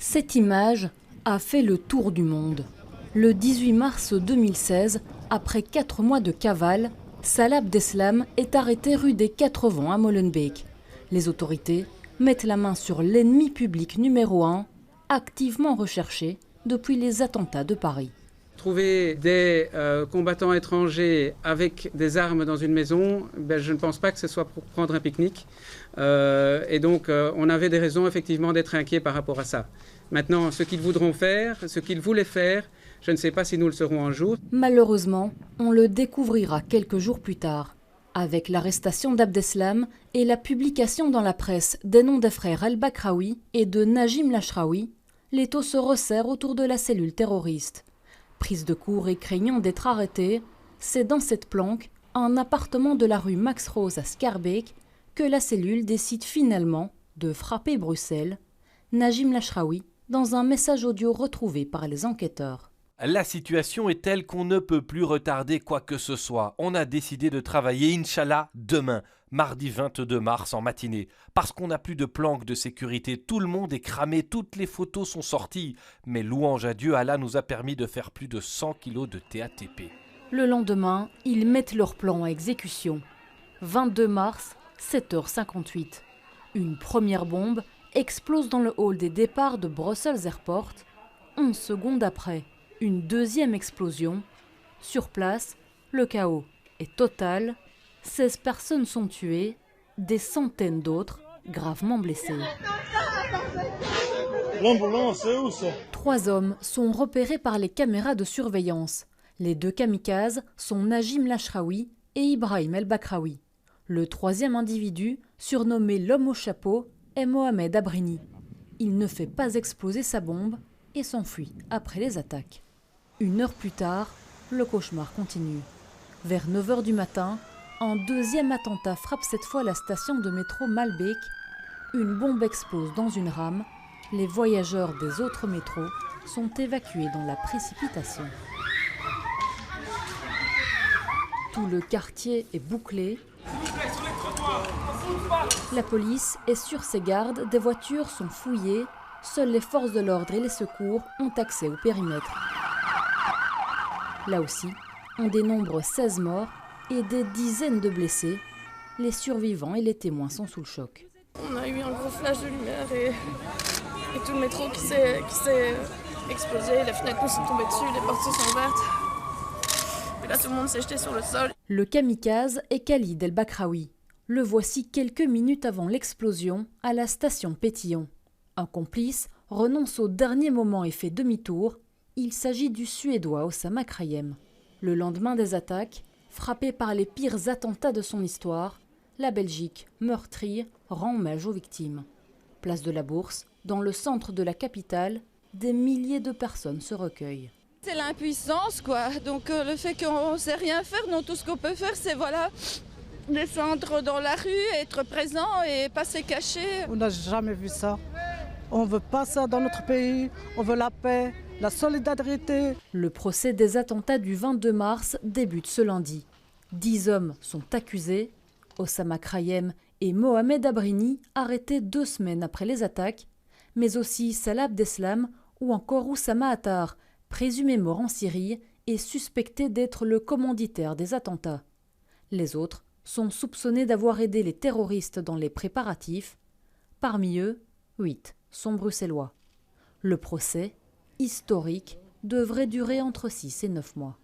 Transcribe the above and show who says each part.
Speaker 1: Cette image a fait le tour du monde. Le 18 mars 2016, après 4 mois de cavale, Salah Abdeslam est arrêté rue des Quatre Vents à Molenbeek. Les autorités mettent la main sur l'ennemi public numéro 1, activement recherché depuis les attentats de Paris.
Speaker 2: Trouver des combattants étrangers avec des armes dans une maison, je ne pense pas que ce soit pour prendre un pique-nique. On avait des raisons effectivement d'être inquiets par rapport à ça. Maintenant, ce qu'ils voudront faire, ce qu'ils voulaient faire, je ne sais pas si nous le serons un jour.
Speaker 1: Malheureusement, on le découvrira quelques jours plus tard. Avec l'arrestation d'Abdeslam et la publication dans la presse des noms des frères El-Bakraoui et de Najim Lachraoui, l'étau se resserre autour de la cellule terroriste. Prise de court et craignant d'être arrêté, c'est dans cette planque, un appartement de la rue Max Rose à Schaerbeek, que la cellule décide finalement de frapper Bruxelles. Najim Lachraoui, dans un message audio retrouvé par les enquêteurs.
Speaker 3: La situation est telle qu'on ne peut plus retarder quoi que ce soit. On a décidé de travailler, Inch'Allah, demain, mardi 22 mars en matinée. Parce qu'on n'a plus de planque de sécurité, tout le monde est cramé, toutes les photos sont sorties. Mais louange à Dieu, Allah nous a permis de faire plus de 100 kilos de TATP.
Speaker 1: Le lendemain, ils mettent leur plan à exécution. 22 mars, 7h58. Une première bombe explose dans le hall des départs de Brussels Airport. 11 secondes après, une deuxième explosion. Sur place, le chaos est total. 16 personnes sont tuées, des centaines d'autres gravement blessées.
Speaker 4: L'ambulance, c'est où ça?
Speaker 1: 3 hommes sont repérés par les caméras de surveillance. Les 2 kamikazes sont Najim Lachraoui et Ibrahim El-Bakraoui. Le 3e individu, surnommé l'homme au chapeau, est Mohamed Abrini. Il ne fait pas exploser sa bombe et s'enfuit après les attaques. 1 heure plus tard, le cauchemar continue. Vers 9h du matin, un deuxième attentat frappe cette fois la station de métro Malbeek. Une bombe explose dans une rame. Les voyageurs des autres métros sont évacués dans la précipitation. Tout le quartier est bouclé. La police est sur ses gardes, des voitures sont fouillées. Seules les forces de l'ordre et les secours ont accès au périmètre. Là aussi, on dénombre 16 morts et des dizaines de blessés. Les survivants et les témoins sont sous le choc.
Speaker 5: On a eu un gros flash de lumière et tout le métro qui s'est explosé, les fenêtres nous sont tombées dessus, les portes se sont ouvertes. Et là, tout le monde s'est jeté sur le sol.
Speaker 1: Le kamikaze est Khalid El-Bakraoui. Le voici quelques minutes avant l'explosion à la station Pétillon. Un complice renonce au dernier moment et fait demi-tour. Il s'agit du Suédois Osama Krayem. Le lendemain des attaques, frappé par les pires attentats de son histoire, la Belgique, meurtrie, rend hommage aux victimes. Place de la Bourse, dans le centre de la capitale, des milliers de personnes se recueillent.
Speaker 6: C'est l'impuissance, quoi. Donc le fait qu'on ne sait rien faire, non, tout ce qu'on peut faire, c'est descendre dans la rue, être présent et pas se cacher.
Speaker 7: On n'a jamais vu ça. On ne veut pas ça dans notre pays. On veut la paix, la solidarité.
Speaker 1: Le procès des attentats du 22 mars débute ce lundi. 10 hommes sont accusés. Osama Krayem et Mohamed Abrini, arrêtés 2 semaines après les attaques, mais aussi Salah Abdeslam ou encore Oussama Attar, présumé mort en Syrie et suspecté d'être le commanditaire des attentats. Les autres sont soupçonnés d'avoir aidé les terroristes dans les préparatifs. Parmi eux, 8 sont bruxellois. Le procès, historique, devrait durer entre 6 et 9 mois.